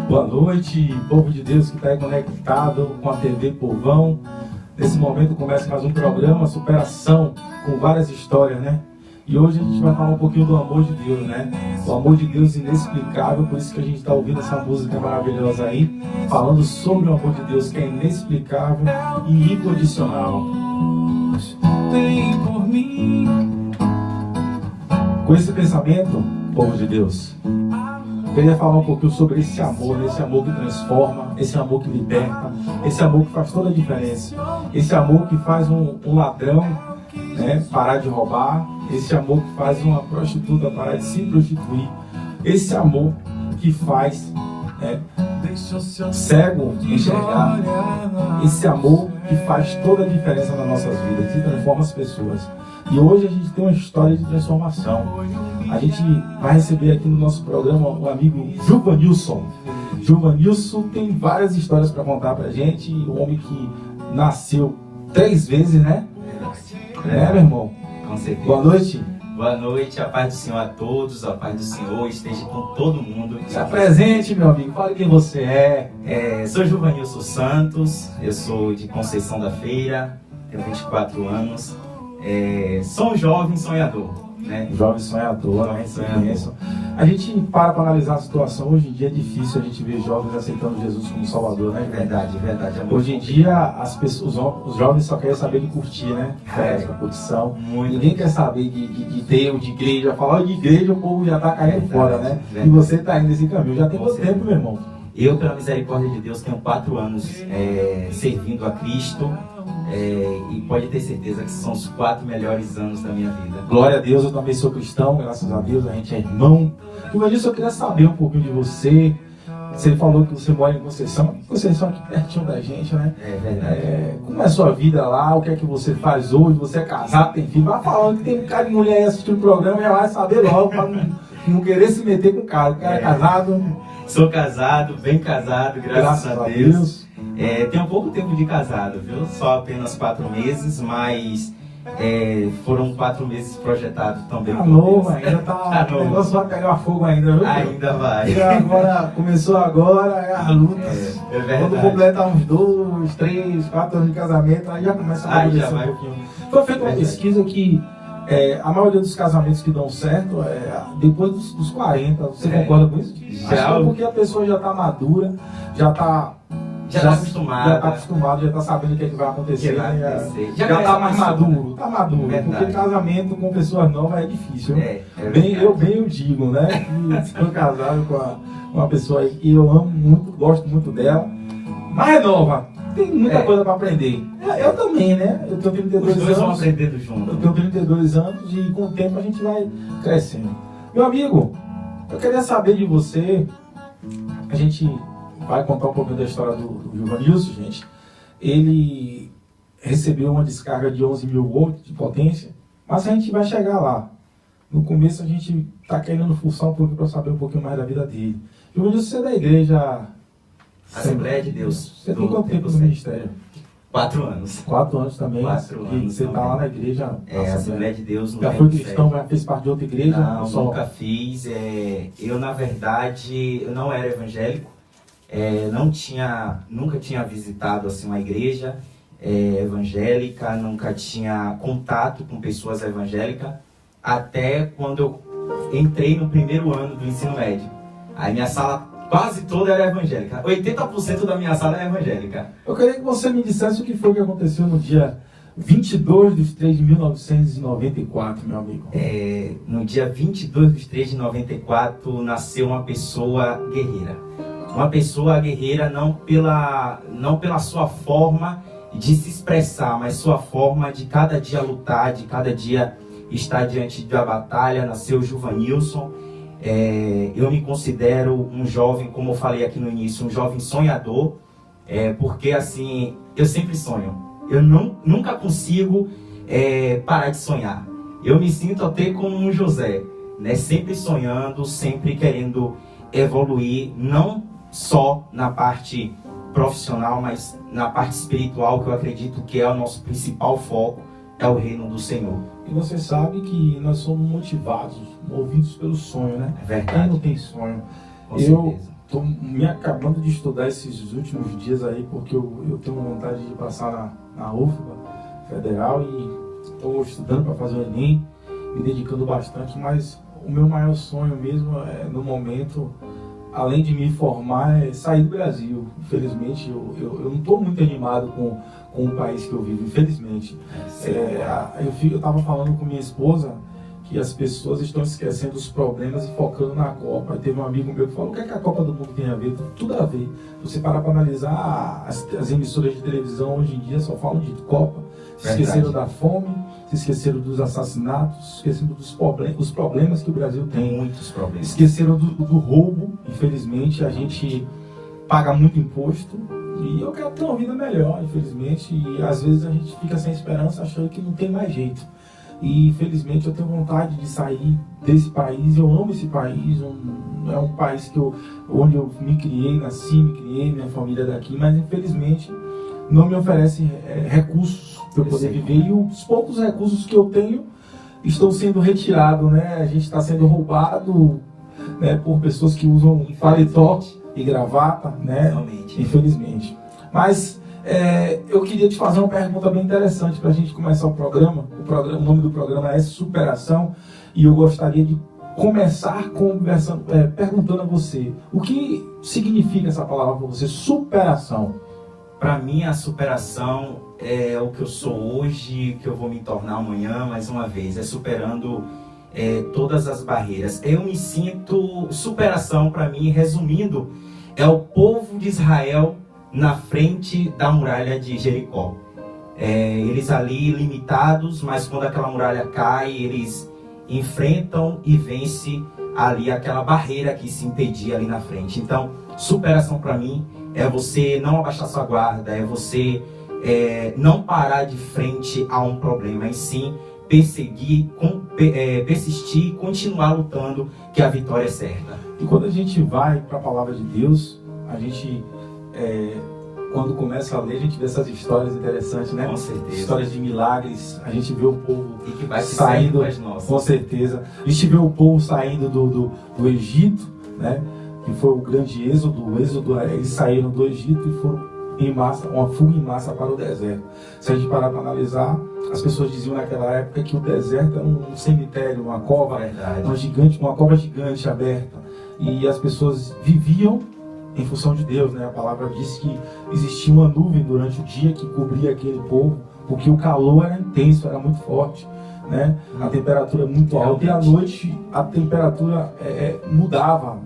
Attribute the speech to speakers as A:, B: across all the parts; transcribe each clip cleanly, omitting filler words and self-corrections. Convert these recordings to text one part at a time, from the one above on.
A: Boa noite, povo de Deus que está aí conectado com a TV Povão. Nesse momento começa mais um programa, Superação, com várias histórias, né? E hoje a gente vai falar um pouquinho do amor de Deus, né? O amor de Deus inexplicável, por isso que a gente está ouvindo essa música maravilhosa aí, falando sobre o amor de Deus que é inexplicável e incondicional. Tem por mim. Com esse pensamento, povo de Deus, eu queria falar um pouquinho sobre esse amor que transforma, esse amor que liberta, esse amor que faz toda a diferença, esse amor que faz um ladrão, né, parar de roubar, esse amor que faz uma prostituta parar de se prostituir, esse amor que faz cego enxergar, esse amor que faz toda a diferença nas nossas vidas, que transforma as pessoas. E hoje a gente tem uma história de transformação. A gente vai receber aqui no nosso programa o amigo Juvanilson. Juvanilson tem várias histórias para contar pra gente. O homem que nasceu 3 vezes, né? Meu irmão?
B: Com certeza.
A: Boa noite.
B: Boa noite, a paz do Senhor a todos, a paz do Senhor esteja com todo mundo.
A: Se apresente, meu amigo, fale quem você é.
B: Sou Juvanilson Santos, eu sou de Conceição da Feira, tenho 24 anos, sou um jovem sonhador, né?
A: Jovem sonhador,
B: Jovem sonhador.
A: A gente para analisar a situação. Hoje em dia é difícil a gente ver jovens aceitando Jesus como Salvador, né?
B: Verdade.
A: Hoje em dia as pessoas, os jovens só querem saber de curtir, né? Festa, curtição. Ninguém quer saber de Deus, de igreja. Falar de igreja, o povo já está caindo fora, né?
B: Verdade.
A: E você está indo nesse caminho. Já tem quanto tempo, meu irmão?
B: Eu, pela misericórdia de Deus, tenho 4 anos servindo a Cristo. E pode ter certeza que são os 4 melhores anos da minha vida.
A: Glória a Deus, eu também sou cristão, graças a Deus, a gente é irmão. E por isso eu queria saber um pouquinho de você. Você falou que você mora em Conceição. Conceição aqui pertinho da gente, né?
B: É verdade.
A: Como é a sua vida lá? O que é que você faz hoje? Você é casado, tem filho? Vai falando que tem um cara de mulher aí assistindo o programa e já vai saber logo, para não querer se meter com o cara. O cara é casado.
B: Sou casado, bem casado, graças a Deus. Tenho pouco tempo de casado, viu? Só apenas 4 meses, mas foram 4 meses projetados também.
A: Tá novo ainda, tá o negócio vai pegar fogo ainda, viu?
B: Ainda vai.
A: E agora, começou agora, é a luta.
B: É verdade.
A: Quando completar uns 2, 3, 4 anos de casamento, aí já começa a amadurecer um pouquinho. Foi feita uma pesquisa que a maioria dos casamentos que dão certo depois dos 40. Você concorda com isso?
B: Já.
A: Acho que é porque a pessoa já está madura, já está acostumado, já está sabendo o que, é que vai acontecer. Já está mais maduro. Está maduro.
B: Verdade.
A: Porque casamento com pessoas novas é difícil. Eu digo, né? Que estou casado com uma pessoa que eu amo muito, gosto muito dela, mas é nova. Tem muita coisa para aprender. Eu também, né? Eu tenho 32 anos.
B: Os dois vão aprendendo junto.
A: Eu tenho 32 anos e com o tempo a gente vai crescendo. Meu amigo, eu queria saber de você. A gente vai contar um pouquinho da história do Juvanilson, gente. Ele recebeu uma descarga de 11.000 volts de potência, mas a gente vai chegar lá. No começo a gente está querendo forçar um pouquinho para saber um pouquinho mais da vida dele. Juvanilson, você é da igreja
B: Assembleia de Deus.
A: Você tem quanto tempo no ministério?
B: 4 anos.
A: 4 anos também.
B: 4 anos.
A: Você está lá na igreja?
B: Assembleia de Deus.
A: Já foi cristão, já fez parte de outra igreja?
B: Não, nunca fiz. Eu, na verdade, eu não era evangélico. Nunca tinha visitado assim, uma igreja evangélica, nunca tinha contato com pessoas evangélicas, até quando eu entrei no primeiro ano do ensino médio. Aí minha sala quase toda era evangélica. 80% da minha sala era evangélica.
A: Eu queria que você me dissesse o que foi que aconteceu no dia 22 de 3 de 1994, meu amigo.
B: No dia 22 de 3 de 94, nasceu uma pessoa guerreira. Uma pessoa guerreira não pela sua forma de se expressar, mas sua forma de cada dia lutar, de cada dia estar diante da batalha. Nasceu Juvanilson. Eu me considero um jovem, como eu falei aqui no início, um jovem sonhador, porque assim, eu sempre sonho. Eu nunca consigo parar de sonhar. Eu me sinto até como um José, né? Sempre sonhando, sempre querendo evoluir, não só na parte profissional, mas na parte espiritual, que eu acredito que é o nosso principal foco, é o reino do Senhor.
A: E você sabe que nós somos motivados, movidos pelo sonho, né?
B: É verdade.
A: Quem não tem sonho?
B: Com certeza.
A: estou me acabando de estudar esses últimos dias aí, porque eu tenho vontade de passar na UFBA Federal e estou estudando para fazer o Enem, me dedicando bastante, mas o meu maior sonho mesmo é, no momento, além de me formar, é sair do Brasil. Infelizmente, eu não estou muito animado com o país que eu vivo, infelizmente. Eu estava falando com minha esposa que as pessoas estão esquecendo os problemas e focando na Copa. E teve um amigo meu que falou: o que é que a Copa do Mundo tem a ver? Tudo a ver. Se você parar para analisar, as emissoras de televisão hoje em dia só falam de Copa. Se esqueceram da fome, se esqueceram dos assassinatos, se esqueceram dos problemas que o Brasil tem.
B: Muitos problemas.
A: Esqueceram do roubo. Infelizmente, a gente paga muito imposto. E eu quero ter uma vida melhor, infelizmente. E às vezes a gente fica sem esperança, achando que não tem mais jeito. E infelizmente eu tenho vontade de sair desse país. Eu amo esse país. É um país onde eu me criei, nasci, me criei, minha família é daqui. Mas infelizmente não me oferece recursos para eu poder viver. E os poucos recursos que eu tenho estão sendo retirados, né? A gente está sendo roubado, né, por pessoas que usam paletó e gravata, né?
B: Realmente.
A: Infelizmente. Mas eu queria te fazer uma pergunta bem interessante para a gente começar o programa. O nome do programa é Superação, e eu gostaria de começar perguntando a você: o que significa essa palavra para você, superação?
B: Para mim, a superação é o que eu sou hoje, que eu vou me tornar amanhã, mais uma vez. É superando todas as barreiras. Eu me sinto... Superação, para mim, resumindo, é o povo de Israel na frente da muralha de Jericó. Eles ali limitados, mas quando aquela muralha cai, eles enfrentam e vencem ali aquela barreira que se impedia ali na frente. Então, superação para mim é você não abaixar sua guarda, é você não parar de frente a um problema, e sim persistir e continuar lutando, que a vitória é certa.
A: E quando a gente vai para a palavra de Deus, a gente, quando começa a ler, a gente vê essas histórias interessantes, né?
B: Com certeza.
A: Histórias de milagres, a gente vê o povo
B: e que vai
A: saindo, com certeza. A gente vê o povo saindo do Egito, né? Que foi o grande êxodo. Eles saíram do Egito e foram em massa, uma fuga em massa para o deserto. Se a gente parar para analisar, as pessoas diziam naquela época que o deserto era um cemitério, uma cova, uma cova gigante aberta. E as pessoas viviam em função de Deus, né? A palavra diz que existia uma nuvem durante o dia que cobria aquele povo, porque o calor era intenso, era muito forte, né? A temperatura é muito alta, e à noite a temperatura mudava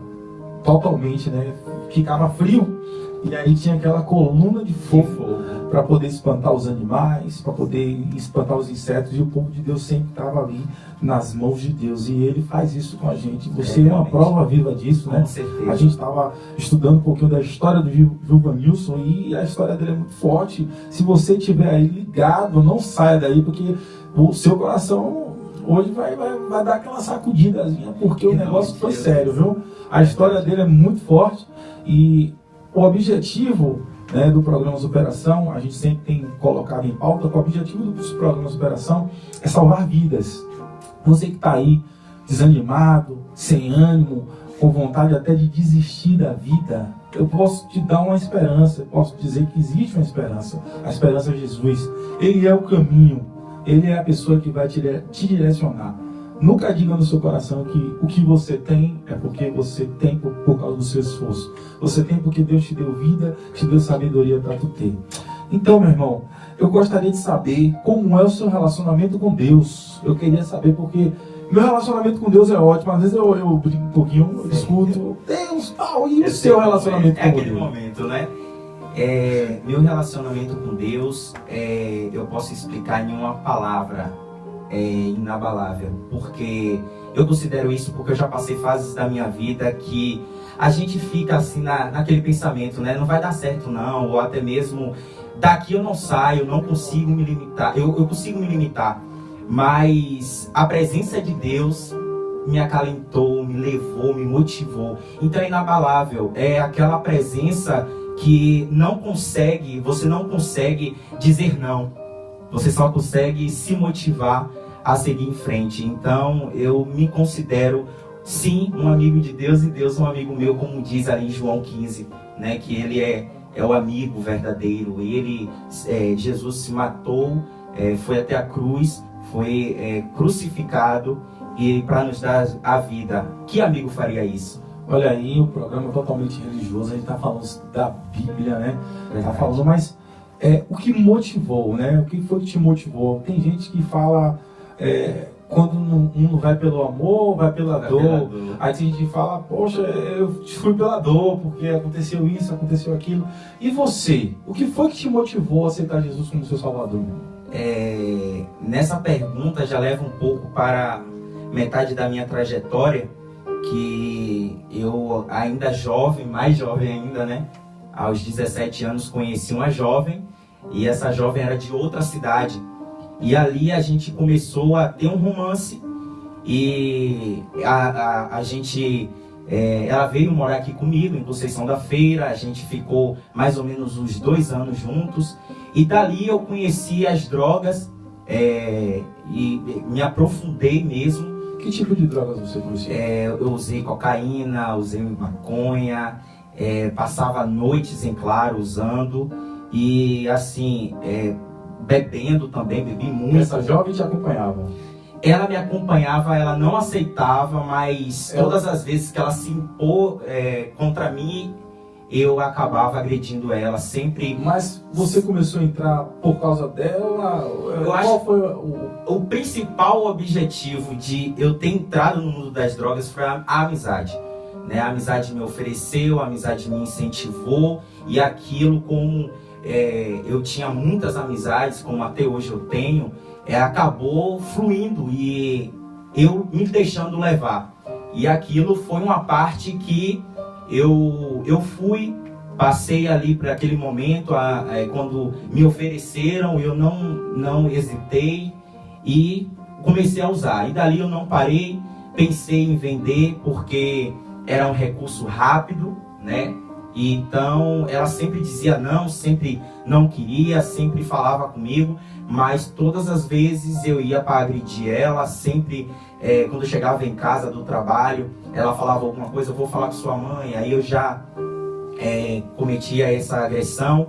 A: totalmente, né? Ficava frio, e aí tinha aquela coluna de fogo para poder espantar os animais, para poder espantar os insetos, e o povo de Deus sempre estava ali nas mãos de Deus, e Ele faz isso com a gente. Você é uma prova viva disso, né?
B: Com certeza.
A: A gente estava estudando um pouquinho da história do Gilvanilson, e a história dele é muito forte. Se você estiver aí ligado, não saia daí, porque o seu coração hoje vai dar aquela sacudidazinha, porque o negócio foi sério, viu? A história dele é muito forte, e o objetivo, né, do programa Superação, a gente sempre tem colocado em pauta, que o objetivo do programa Superação é salvar vidas. Você que está aí desanimado, sem ânimo, com vontade até de desistir da vida, eu posso te dar uma esperança, eu posso dizer que existe uma esperança. A esperança é Jesus. Ele é o caminho, Ele é a pessoa que vai te direcionar. Nunca diga no seu coração que o que você tem é porque você tem por causa do seu esforço. Você tem porque Deus te deu vida, te deu sabedoria para tu ter. Então, meu irmão, eu gostaria de saber como é o seu relacionamento com Deus. Eu queria saber, porque meu relacionamento com Deus é ótimo. Às vezes eu brinco um pouquinho, eu discuto. Deus, e o seu relacionamento com Deus?
B: É aquele momento, né? Meu relacionamento com Deus, eu posso explicar em uma palavra. Inabalável, porque eu considero isso, porque eu já passei fases da minha vida que a gente fica assim naquele pensamento, né? Não vai dar certo não, ou até mesmo daqui eu não saio, eu não consigo me limitar, eu consigo me limitar, mas a presença de Deus me acalentou, me levou, me motivou. Então é inabalável, é aquela presença que você não consegue dizer não. Você só consegue se motivar a seguir em frente. Então, eu me considero sim, um amigo de Deus e Deus um amigo meu, como diz ali em João 15, né, que ele é o amigo verdadeiro. Jesus se matou, foi até a cruz, foi crucificado e para nos dar a vida. Que amigo faria isso?
A: Olha aí, o programa é totalmente religioso, a gente está falando da Bíblia, né? Está falando, mas o que motivou, né? O que foi que te motivou? Tem gente que fala, quando um vai pelo amor, vai pela dor. Aí tem gente que fala, poxa, eu fui pela dor, porque aconteceu isso, aconteceu aquilo. E você? O que foi que te motivou a aceitar Jesus como seu Salvador?
B: Nessa pergunta já leva um pouco para metade da minha trajetória, que eu ainda jovem, mais jovem ainda, né? Aos 17 anos conheci uma jovem, e essa jovem era de outra cidade. E ali a gente começou a ter um romance, e a gente, ela veio morar aqui comigo em Conceição da Feira. A gente ficou mais ou menos uns 2 anos juntos, e dali eu conheci as drogas, e me aprofundei mesmo.
A: Que tipo de drogas você conhecia?
B: Eu usei cocaína, usei maconha, passava noites em claro usando, e assim, bebendo também, bebi muito.
A: Essa jovem te acompanhava?
B: Ela me acompanhava, ela não aceitava, mas todas as vezes que ela se impôs contra mim, eu acabava agredindo ela, sempre.
A: Mas você começou a entrar por causa dela? Qual foi
B: o principal objetivo de eu ter entrado no mundo das drogas foi a amizade, né? A amizade me ofereceu, a amizade me incentivou, e aquilo, como eu tinha muitas amizades, como até hoje eu tenho, acabou fluindo e eu me deixando levar. E aquilo foi uma parte que eu passei ali para aquele momento, quando me ofereceram, eu não hesitei e comecei a usar. E dali eu não parei, pensei em vender, porque era um recurso rápido, né? E então ela sempre dizia não, sempre não queria, sempre falava comigo, mas todas as vezes eu ia para agredir ela. Sempre, quando eu chegava em casa do trabalho, ela falava alguma coisa, eu vou falar com sua mãe, aí eu já cometia essa agressão.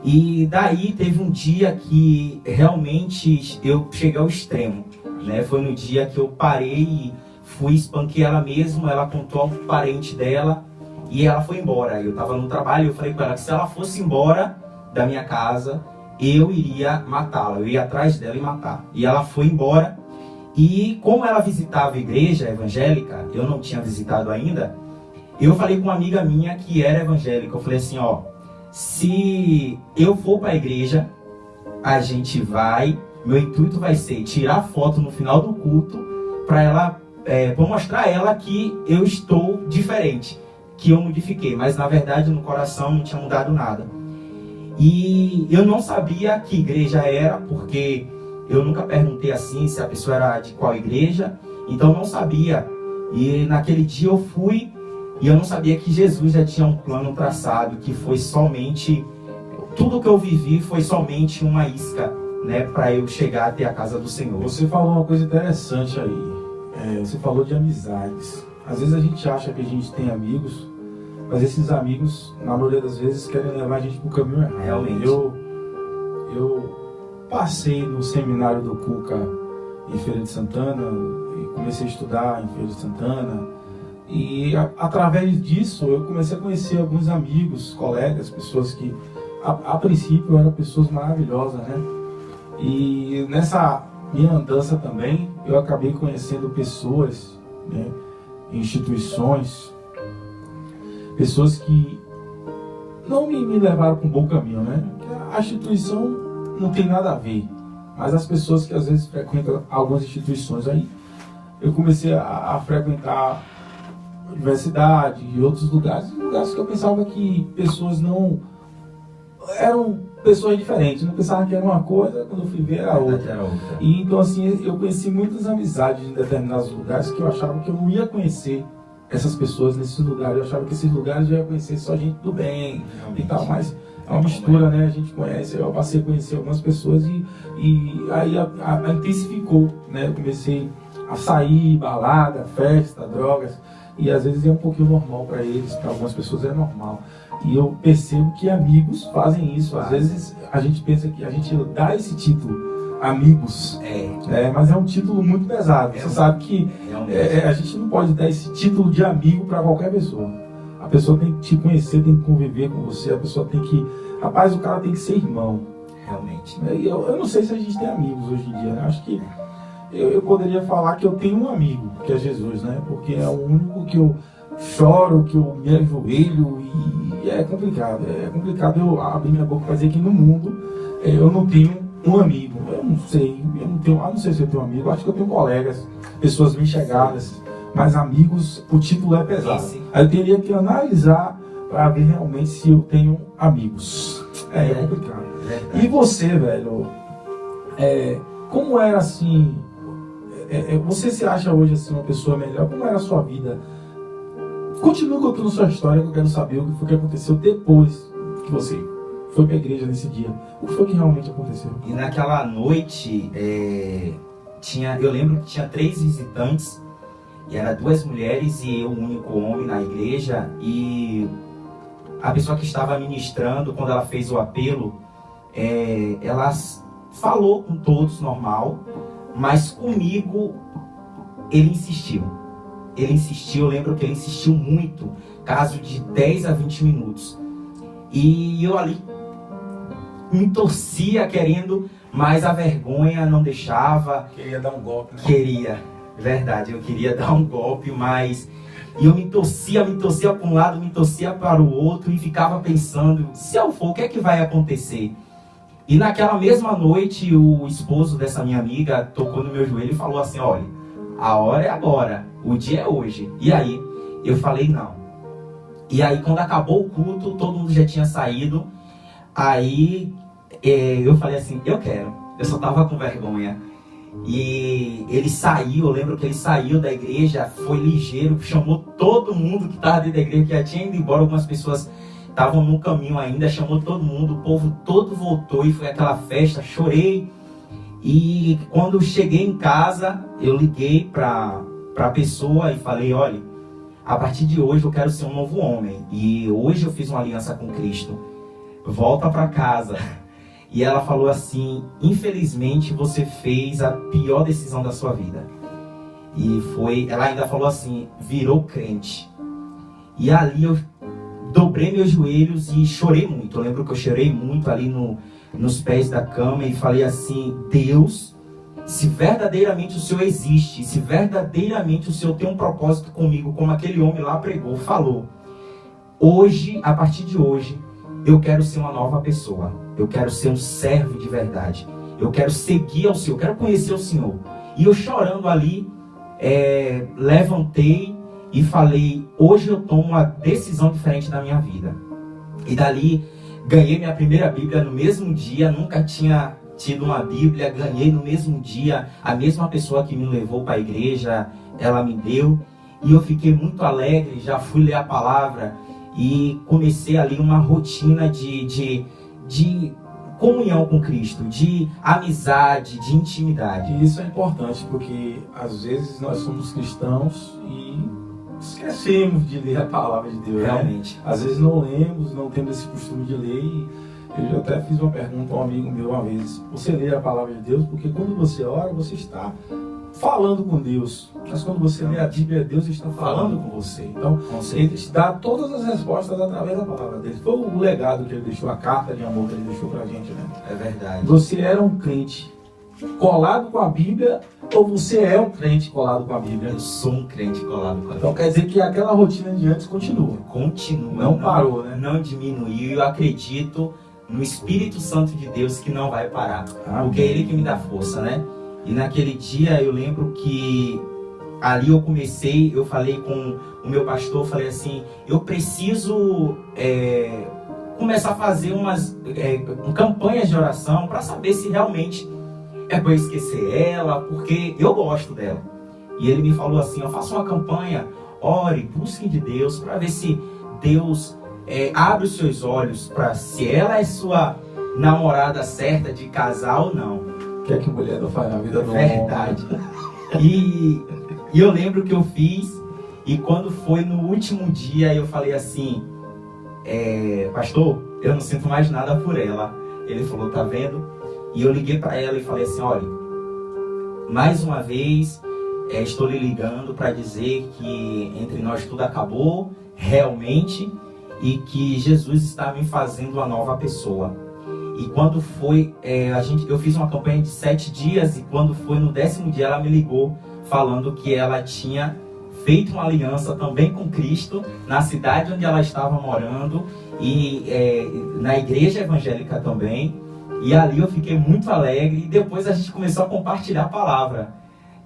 B: E daí teve um dia que realmente eu cheguei ao extremo, né? Foi no dia que eu parei e fui espanquei ela mesmo. Ela contou ao parente dela e ela foi embora. Eu estava no trabalho e eu falei com ela que se ela fosse embora da minha casa, eu iria matá-la, eu ia atrás dela e matar. E ela foi embora. E como ela visitava a igreja evangélica, eu não tinha visitado ainda, eu falei com uma amiga minha que era evangélica. Eu falei assim, se eu for para a igreja, a gente vai, meu intuito vai ser tirar foto no final do culto para ela, para mostrar a ela que eu estou diferente, que eu modifiquei, mas na verdade no coração não tinha mudado nada. E eu não sabia que igreja era, porque eu nunca perguntei assim se a pessoa era de qual igreja, então não sabia. E naquele dia eu fui e eu não sabia que Jesus já tinha um plano traçado, que foi somente, tudo que eu vivi foi somente uma isca, né, para eu chegar até a casa do Senhor.
A: Você falou uma coisa interessante aí, você falou de amizades. Às vezes a gente acha que a gente tem amigos, mas esses amigos, na maioria das vezes, querem levar a gente para o caminho errado.
B: Realmente.
A: Eu passei no seminário do Cuca em Feira de Santana e comecei a estudar em Feira de Santana. E através disso eu comecei a conhecer alguns amigos, colegas, pessoas que a princípio eram pessoas maravilhosas, né? E nessa minha andança também eu acabei conhecendo pessoas, né, instituições, pessoas que não me levaram para um bom caminho, né? A instituição não tem nada a ver, mas as pessoas que às vezes frequentam algumas instituições, aí eu comecei a frequentar a universidade e outros lugares que eu pensava que pessoas não eram pessoas diferentes, não pensava que era uma coisa, quando eu fui ver era outra. E então assim, eu conheci muitas amizades em determinados lugares que eu achava que eu não ia conhecer essas pessoas nesses lugares. Eu achava que esses lugares eu ia conhecer só gente do bem e tal, mas é uma mistura, né? A gente conhece, eu passei a conhecer algumas pessoas e aí intensificou, né? Eu comecei a sair, balada, festa, drogas. E às vezes é um pouquinho normal para eles, para algumas pessoas é normal. E eu percebo que amigos fazem isso. Às vezes a gente pensa que a gente dá esse título, amigos, mas é um título muito pesado. Você sabe que a gente não pode dar esse título de amigo para qualquer pessoa. A pessoa tem que te conhecer, tem que conviver com você, a pessoa tem que... Rapaz, o cara tem que ser irmão.
B: Realmente.
A: Eu não sei se a gente tem amigos hoje em dia, né? Acho que eu poderia falar que eu tenho um amigo, que é Jesus, né? Porque é o único que eu choro, que eu me ajoelho e é complicado. É complicado eu abrir minha boca para dizer que no mundo eu não tenho um amigo. Eu não sei se eu tenho um amigo. Acho que eu tenho colegas, pessoas bem chegadas, mas amigos, o título é pesado. Aí eu teria que analisar para ver realmente se eu tenho amigos. É complicado. E você, velho, como era assim? Você se acha hoje assim uma pessoa melhor? Como era a sua vida? Continua contando sua história, que eu quero saber o que foi que aconteceu depois que você foi para a igreja nesse dia. O que foi que realmente aconteceu?
B: E naquela noite, eu lembro que tinha 3 visitantes, e eram 2 mulheres e eu, o único homem na igreja. E a pessoa que estava ministrando, quando ela fez o apelo, ela falou com todos normal, mas comigo ele insistiu. Eu lembro que ele insistiu muito, caso de 10 a 20 minutos. E eu ali me torcia querendo, mas a vergonha não deixava.
A: Queria dar um golpe, né?
B: Queria, verdade, eu queria dar um golpe, mas... E eu me torcia para um lado, me torcia para o outro e ficava pensando, se eu for, o que é que vai acontecer? E naquela mesma noite, o esposo dessa minha amiga tocou no meu joelho e falou assim, olha, a hora é agora, o dia é hoje. E aí, eu falei não. E aí, quando acabou o culto, todo mundo já tinha saído. Aí, eu falei assim, eu quero. Eu só tava com vergonha. E ele saiu, eu lembro que ele saiu da igreja, foi ligeiro, chamou todo mundo que estava dentro da igreja, que já tinha ido embora, algumas pessoas estavam no caminho ainda, chamou todo mundo, o povo todo voltou e foi aquela festa, chorei. E quando cheguei em casa, eu liguei para a pessoa e falei, olha, a partir de hoje eu quero ser um novo homem. E hoje eu fiz uma aliança com Cristo. Volta para casa. E ela falou assim, infelizmente você fez a pior decisão da sua vida. E ela ainda falou assim, virou crente. E ali eu dobrei meus joelhos e chorei muito. Eu lembro que eu chorei muito ali nos pés da cama e falei assim, Deus, se verdadeiramente o Senhor existe, se verdadeiramente o Senhor tem um propósito comigo, como aquele homem lá pregou, falou, hoje, a partir de hoje, eu quero ser uma nova pessoa, eu quero ser um servo de verdade, eu quero seguir ao Senhor, eu quero conhecer o Senhor. E eu chorando ali, levantei e falei, hoje eu tomo uma decisão diferente da minha vida. E dali, ganhei minha primeira Bíblia no mesmo dia, nunca tinha tido uma Bíblia, ganhei no mesmo dia, a mesma pessoa que me levou para a igreja, ela me deu, e eu fiquei muito alegre, já fui ler a palavra, e comecei ali uma rotina de comunhão com Cristo, de amizade, de intimidade.
A: E isso é importante, porque às vezes nós somos cristãos e esquecemos de ler a palavra de Deus.
B: Realmente.
A: Né? Às vezes não lemos, não temos esse costume de ler. E eu já até fiz uma pergunta a um amigo meu uma vez. Você lê a palavra de Deus? Porque quando você ora, você está falando com Deus. Mas quando você lê a Bíblia, Deus está falando com você. Então, Ele te dá todas as respostas através da palavra dele. Foi o legado que Ele deixou, a carta de amor que Ele deixou pra gente, né?
B: É verdade.
A: Você era um crente colado com a Bíblia, ou você é um crente colado com a Bíblia?
B: Eu sou um crente colado com a Bíblia.
A: Então quer dizer que aquela rotina de antes continua.
B: Continua.
A: Não parou, né?
B: Não diminuiu. Eu acredito no Espírito Santo de Deus que não vai parar. Porque é Ele que me dá força, né? E naquele dia eu lembro que ali eu falei com o meu pastor, eu falei assim, eu preciso começar a fazer umas campanhas de oração para saber se realmente é para eu esquecer ela, porque eu gosto dela. E ele me falou assim, eu faço uma campanha, ore, busque de Deus, para ver se Deus abre os seus olhos para se ela é sua namorada certa de casar ou não.
A: O que é que mulher não faz na vida do
B: homem? Verdade. E eu lembro que eu fiz, e quando foi no último dia, eu falei assim, pastor, eu não sinto mais nada por ela. Ele falou, tá vendo? E eu liguei para ela e falei assim, olha, mais uma vez, estou lhe ligando para dizer que entre nós tudo acabou, realmente, e que Jesus está me fazendo uma nova pessoa. E quando foi, eu fiz uma campanha de 7 dias, e quando foi no 10º dia, ela me ligou, falando que ela tinha feito uma aliança também com Cristo, na cidade onde ela estava morando, e na igreja evangélica também. E ali eu fiquei muito alegre, e depois a gente começou a compartilhar a palavra.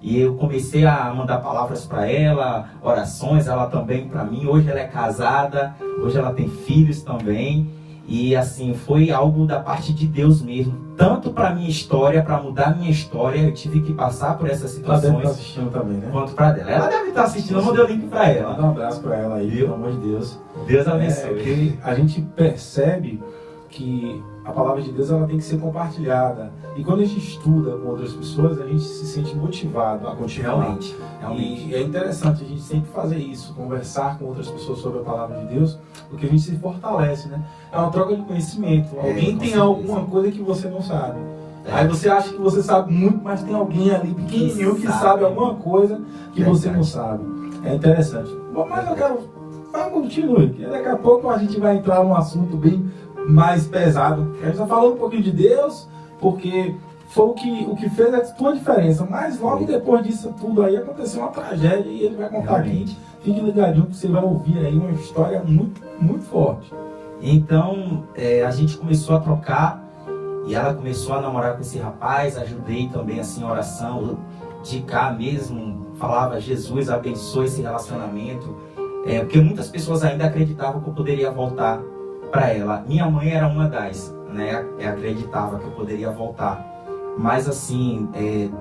B: E eu comecei a mandar palavras para ela, orações, ela também para mim. Hoje ela é casada, hoje ela tem filhos também. E assim, foi algo da parte de Deus mesmo. Tanto para minha história, para mudar minha história, eu tive que passar por essas situações.
A: Ela deve estar assistindo também, né?
B: Quanto para dela. Ela deve estar assistindo, eu mandei o link para ela.
A: Manda um abraço para ela aí, pelo amor de Deus.
B: Deus abençoe.
A: Que a gente percebe que a palavra de Deus ela tem que ser compartilhada. E quando a gente estuda com outras pessoas, a gente se sente motivado a continuar.
B: Realmente.
A: E é interessante a gente sempre fazer isso, conversar com outras pessoas sobre a palavra de Deus, porque a gente se fortalece, né? É uma troca de conhecimento. Alguém tem alguma coisa que você não sabe. Aí você acha que você sabe muito, mas tem alguém ali pequenininho que sabe alguma coisa que você não sabe. É interessante. Bom, mas eu quero... Continue, que daqui a pouco a gente vai entrar num assunto bem mais pesado. A gente está falando um pouquinho de Deus, porque foi o que fez a sua diferença. Mas logo depois disso tudo aí aconteceu uma tragédia e ele vai contar aqui. Fique ligadinho que você vai ouvir aí uma história muito, muito forte.
B: Então a gente começou a trocar e ela começou a namorar com esse rapaz. Ajudei também assim a oração de cá mesmo. Falava, Jesus abençoe esse relacionamento. Porque muitas pessoas ainda acreditavam que eu poderia voltar para ela. Minha mãe era uma das, né? Acreditava que eu poderia voltar. Mas assim,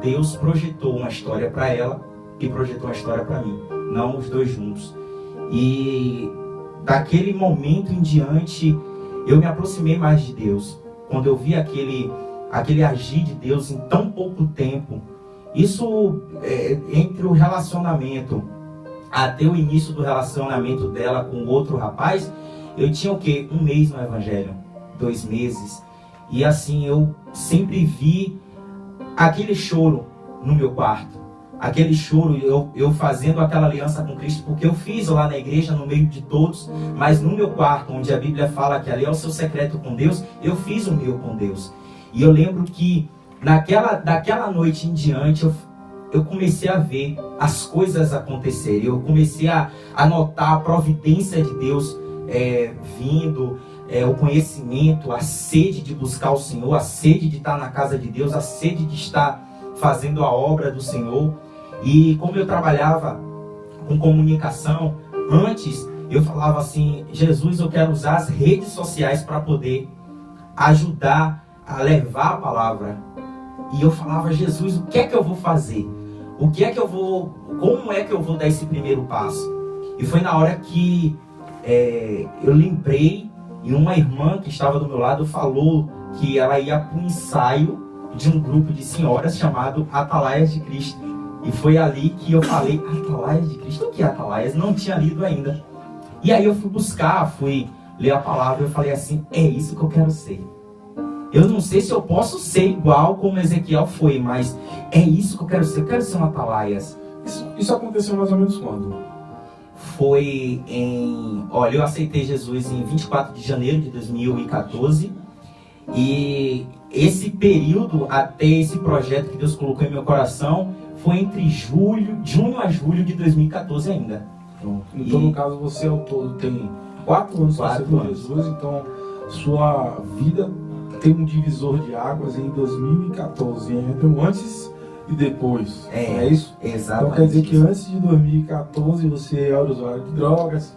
B: Deus projetou uma história para ela e projetou uma história para mim. Não os dois juntos. E daquele momento em diante, eu me aproximei mais de Deus. Quando eu vi aquele agir de Deus em tão pouco tempo, isso entre o relacionamento até o início do relacionamento dela com outro rapaz, eu tinha o quê? 1 mês no evangelho, 2 meses. E assim, eu sempre vi aquele choro no meu quarto. Aquele choro, eu fazendo aquela aliança com Cristo, porque eu fiz lá na igreja, no meio de todos, mas no meu quarto, onde a Bíblia fala que ali é o seu secreto com Deus, eu fiz o meu com Deus. E eu lembro que daquela noite em diante, eu comecei a ver as coisas acontecerem. Eu comecei a notar a providência de Deus vindo, o conhecimento, a sede de buscar o Senhor, a sede de estar na casa de Deus, a sede de estar fazendo a obra do Senhor. E como eu trabalhava com comunicação, antes eu falava assim, Jesus, eu quero usar as redes sociais para poder ajudar a levar a palavra. E eu falava, Jesus, o que é que eu vou fazer? Como é que eu vou dar esse primeiro passo? E foi na hora que eu lembrei, e uma irmã que estava do meu lado falou que ela ia para um ensaio de um grupo de senhoras chamado Atalaias de Cristo. E foi ali que eu falei, Atalaias de Cristo? O que é Atalaias? Não tinha lido ainda. E aí eu fui ler a palavra e eu falei assim, é isso que eu quero ser. Eu não sei se eu posso ser igual como Ezequiel foi, mas é isso que eu quero ser. Eu quero ser um Atalaias.
A: Isso aconteceu mais ou menos quando?
B: Foi Olha, eu aceitei Jesus em 24 de janeiro de 2014. E esse período, até esse projeto que Deus colocou em meu coração, foi entre junho a julho de 2014 ainda.
A: Então, no caso, você ao todo tem 4 anos que aceitou Jesus, então sua vida tem um divisor de águas em 2014, então antes e depois, não é isso?
B: Exatamente.
A: Então quer dizer que antes de 2014 você era usuário de drogas,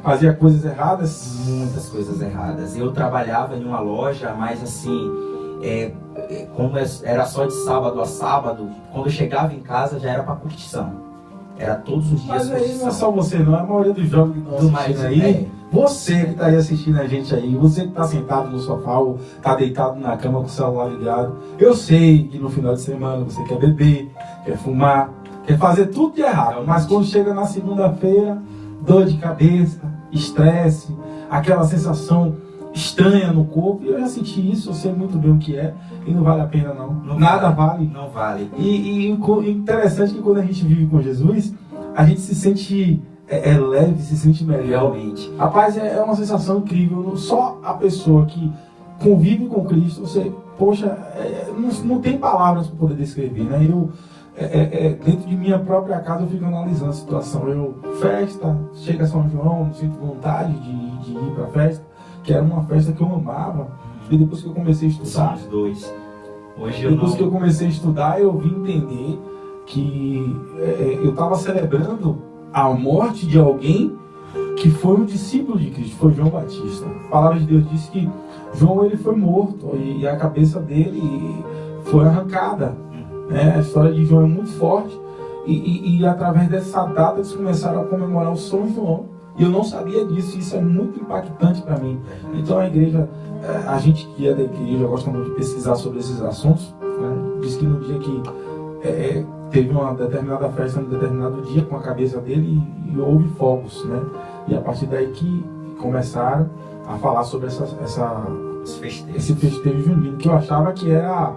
A: fazia coisas erradas?
B: Muitas coisas erradas. Eu trabalhava em uma loja, mas assim, como era só de sábado a sábado, quando eu chegava em casa já era para curtição. Era todos os dias.
A: Mas aí não é só você não, é a maioria dos jovens que estão assistindo aí. Você que está aí assistindo a gente aí, você que está sentado no sofá ou está deitado na cama com o celular ligado. Eu sei que no final de semana você quer beber, quer fumar, quer fazer tudo de errado. Mas quando chega na segunda-feira, dor de cabeça, estresse, aquela sensação estranha no corpo. E eu já senti isso, eu sei muito bem o que é. E não vale a pena não. Nada vale.
B: Não vale.
A: E interessante que quando a gente vive com Jesus, a gente se sente leve, se sente melhor.
B: Realmente.
A: Rapaz, é uma sensação incrível. Só a pessoa que convive com Cristo, você, poxa, não tem palavras para poder descrever, né? Dentro de minha própria casa eu fico analisando a situação. Festa, chega São João, não sinto vontade de ir para a festa, que era uma festa que eu amava. E depois que eu comecei a estudar,
B: somos dois. Hoje
A: depois que eu comecei a estudar, eu vim entender que eu estava celebrando a morte de alguém que foi um discípulo de Cristo, foi João Batista. A palavra de Deus diz que João ele foi morto e a cabeça dele foi arrancada. A história de João é muito forte e através dessa data eles começaram a comemorar o São João. E eu não sabia disso, e isso é muito impactante para mim. Então a igreja, a gente que é da igreja gosta muito de pesquisar sobre esses assuntos, né? Diz que no dia que teve uma determinada festa, num determinado dia com a cabeça dele e houve fogos, né? E a partir daí que começaram a falar sobre esse festejo junino, que eu achava que era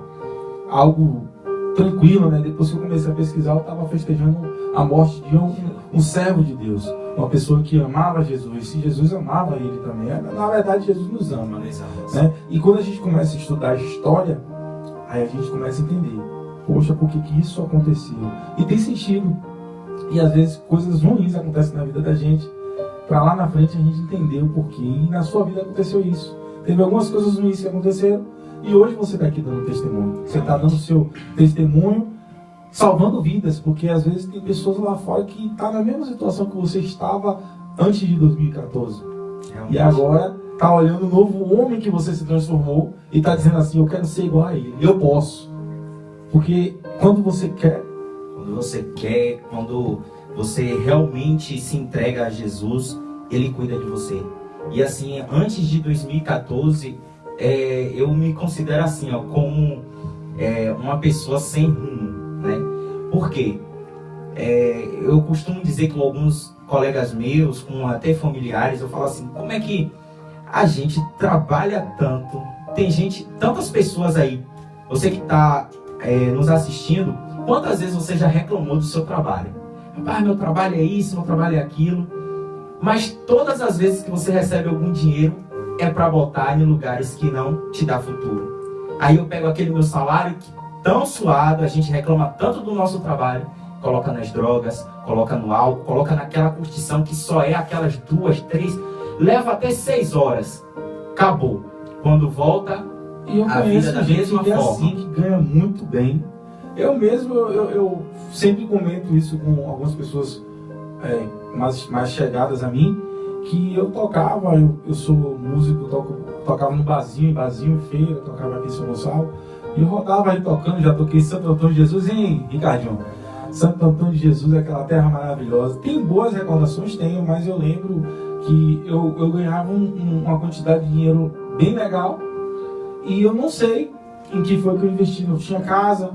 A: algo tranquilo, né? Depois que eu comecei a pesquisar, eu estava festejando a morte de um servo de Deus, uma pessoa que amava Jesus, e Jesus amava ele também. Na verdade, Jesus nos ama, né? E quando a gente começa a estudar a história, aí a gente começa a entender, poxa, por que isso aconteceu? E tem sentido. E às vezes coisas ruins acontecem na vida da gente, para lá na frente a gente entender o porquê. E na sua vida aconteceu isso. Teve algumas coisas ruins que aconteceram, e hoje você está aqui dando testemunho. Você está dando o seu testemunho, salvando vidas, porque às vezes tem pessoas lá fora que estão na mesma situação que você estava antes de 2014. Realmente. E agora está olhando o novo homem que você se transformou e está dizendo assim, eu quero ser igual a ele, eu posso. Porque quando você quer, quando você realmente se entrega a Jesus, Ele cuida de você. E assim, antes de 2014, eu me considero assim, como uma pessoa sem rumo, né? Por quê? Eu costumo dizer com alguns colegas meus, com até familiares, eu falo assim, como é que a gente trabalha tanto? Tem tantas pessoas aí, você que está nos assistindo, quantas vezes você já reclamou do seu trabalho? Ah, meu trabalho é isso, meu trabalho é aquilo. Mas todas as vezes que você recebe algum dinheiro, é para botar em lugares que não te dá futuro. Aí eu pego aquele meu salário tão suado, a gente reclama tanto do nosso trabalho, coloca nas drogas, coloca no álcool, coloca naquela curtição que só é aquelas 2, 3, leva até 6 horas. Acabou. Quando volta, e eu
B: a vida da mesma
A: que
B: forma.
A: Assim, que ganha muito bem. Eu mesmo, eu sempre comento isso com algumas pessoas mais chegadas a mim, que eu tocava, eu sou músico, tocava no barzinho, feira, tocava aqui em São Gonçalo, e eu rodava aí tocando, já toquei Santo Antônio de Jesus, hein, Ricardinho? Santo Antônio de Jesus é aquela terra maravilhosa. Tem boas recordações, tenho, mas eu lembro que eu ganhava uma quantidade de dinheiro bem legal, e eu não sei em que foi que eu investi. Não tinha casa,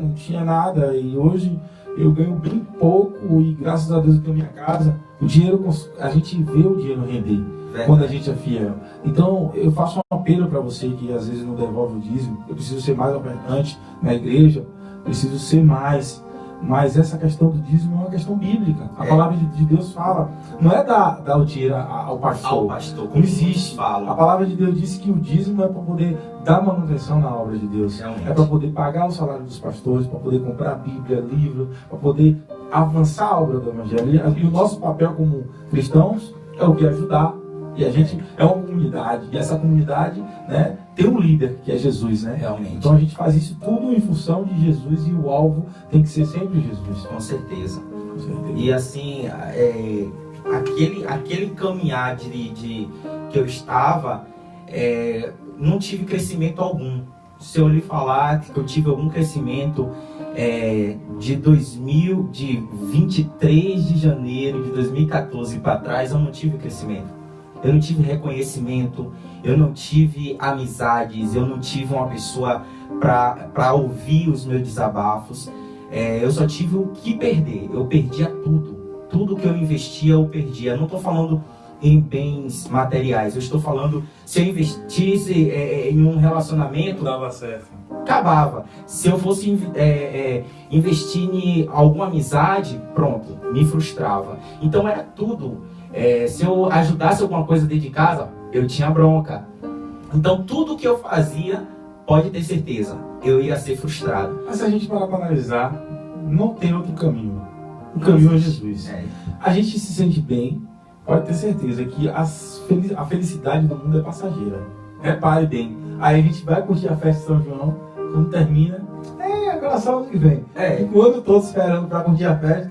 A: não tinha nada, e hoje eu ganho bem pouco e graças a Deus eu tenho minha casa. O dinheiro, a gente vê o dinheiro render quando a gente é fiel. Então eu faço um apelo para você que às vezes não devolve o dízimo. Eu preciso ser mais ofertante na igreja, preciso ser mais. Mas essa questão do dízimo é uma questão bíblica. A palavra de Deus fala, não é dar o dinheiro ao pastor. Não existe. A palavra de Deus diz que o dízimo é para poder dar manutenção na obra de Deus. Realmente. É para poder pagar o salário dos pastores, para poder comprar a Bíblia, livro, para poder avançar a obra do Evangelho. E o nosso papel como cristãos é o que? Ajudar. E a gente é uma comunidade. E essa comunidade, né, tem um líder, que é Jesus, né?
B: Realmente.
A: Então a gente faz isso tudo em função de Jesus e o alvo tem que ser sempre Jesus.
B: Com certeza. E assim, aquele caminhar que eu estava, não tive crescimento algum. Se eu lhe falar que eu tive algum crescimento de 23 de janeiro de 2014 para trás, eu não tive crescimento. Eu não tive reconhecimento, eu não tive amizades, eu não tive uma pessoa para ouvir os meus desabafos. eu só tive o que perder. Eu perdia tudo. Tudo que eu investia, eu perdia. Eu não estou falando em bens materiais. Eu estou falando, se eu investisse em um relacionamento,
A: dava certo.
B: Acabava. Se eu fosse investir em alguma amizade, pronto, me frustrava. Então era tudo. Se eu ajudasse alguma coisa dentro de casa, eu tinha bronca. Então tudo que eu fazia, pode ter certeza, eu ia ser frustrado.
A: Mas se a gente parar para analisar, não tem outro caminho. O caminho é Jesus. A gente se sente bem, pode ter certeza que a felicidade do mundo é passageira. Repare bem. Aí a gente vai curtir a festa de São João, quando termina, agora só ano que vem. Fica o ano todo esperando para curtir a festa.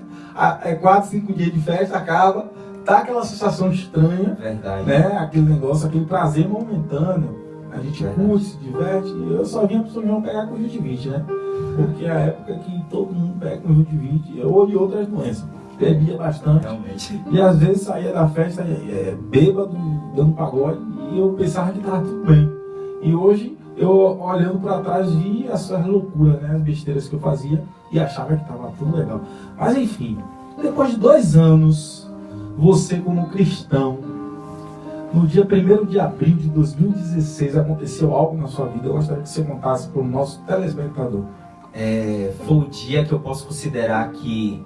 A: 4, 5 dias de festa, acaba, tá aquela sensação estranha.
B: Verdade.
A: Né? Aquele negócio, aquele prazer momentâneo. A gente curte, se diverte. Eu só vinha pro São João pegar com conjuntivite, né? Porque é a época que todo mundo pega com conjuntivite ou de outras doenças. Bebia bastante.
B: Realmente.
A: E às vezes saía da festa bêbado, dando pagode, e eu pensava que estava tudo bem. E hoje, eu olhando para trás, vi essas loucuras, né? As besteiras que eu fazia e achava que estava tudo legal. Mas enfim, depois de 2 anos, você como cristão, no dia 1º de abril de 2016, aconteceu algo na sua vida. Eu gostaria que você contasse para o nosso telespectador.
B: Foi o dia que eu posso considerar que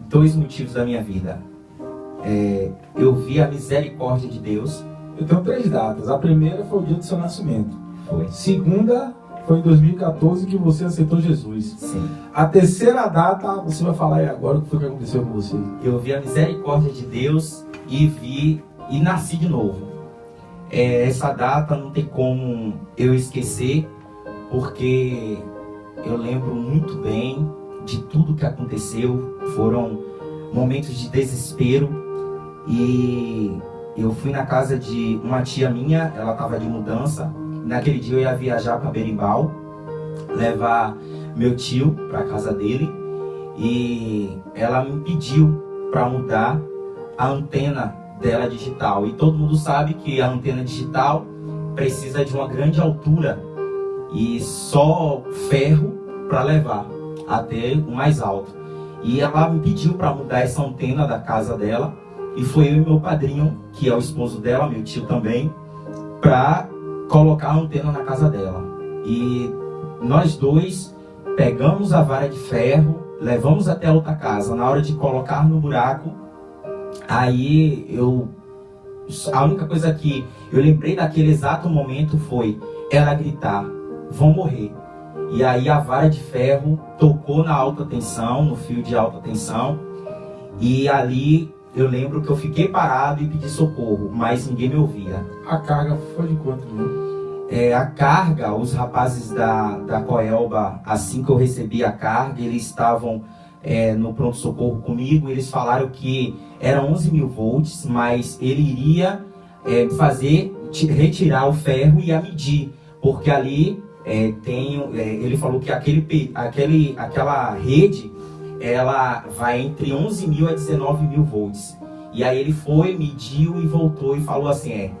B: 2 motivos da minha vida. Eu vi a misericórdia de Deus.
A: Eu tenho 3 datas. A primeira foi o dia do seu nascimento.
B: Foi.
A: Segunda foi em 2014 que você aceitou Jesus.
B: Sim.
A: A terceira data, você vai falar aí agora o que foi que aconteceu com você.
B: Eu vi a misericórdia de Deus e nasci de novo. Essa data não tem como eu esquecer, porque eu lembro muito bem de tudo que aconteceu. Foram momentos de desespero e eu fui na casa de uma tia minha, ela estava de mudança. Naquele dia eu ia viajar para Berimbau, levar meu tio para a casa dele, e ela me pediu para mudar a antena dela digital. E todo mundo sabe que a antena digital precisa de uma grande altura e só ferro para levar até o mais alto. E ela me pediu para mudar essa antena da casa dela, e foi eu e meu padrinho, que é o esposo dela, meu tio também, para colocar a antena na casa dela. E nós dois pegamos a vara de ferro, levamos até a outra casa. Na hora de colocar no buraco, aí a única coisa que eu lembrei daquele exato momento foi ela gritar: vão morrer. E aí a vara de ferro tocou na alta tensão, no fio de alta tensão, e ali eu lembro que eu fiquei parado e pedi socorro, mas ninguém me ouvia.
A: A carga foi de quanto mesmo?
B: A carga, os rapazes da Coelba, assim que eu recebi a carga, eles estavam no pronto-socorro comigo. Eles falaram que eram 11.000 volts, mas ele iria retirar o ferro e ia medir, porque ali ele falou que aquela rede, ela vai entre 11.000 a 19.000 volts. E aí ele foi, mediu e voltou e falou assim,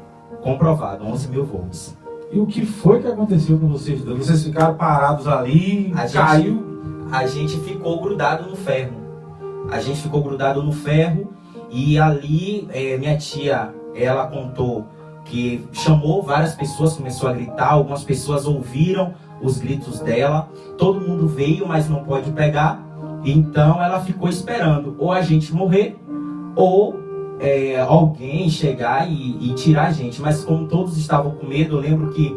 B: comprovado, 11.000 volts.
A: E o que foi que aconteceu com vocês dois? Vocês ficaram parados ali, caiu?
B: A gente ficou grudado no ferro. A gente ficou grudado no ferro e ali minha tia, ela contou que chamou várias pessoas, começou a gritar, algumas pessoas ouviram os gritos dela, todo mundo veio, mas não pode pegar, então ela ficou esperando ou a gente morrer ou alguém chegar e tirar a gente. Mas como todos estavam com medo, eu lembro que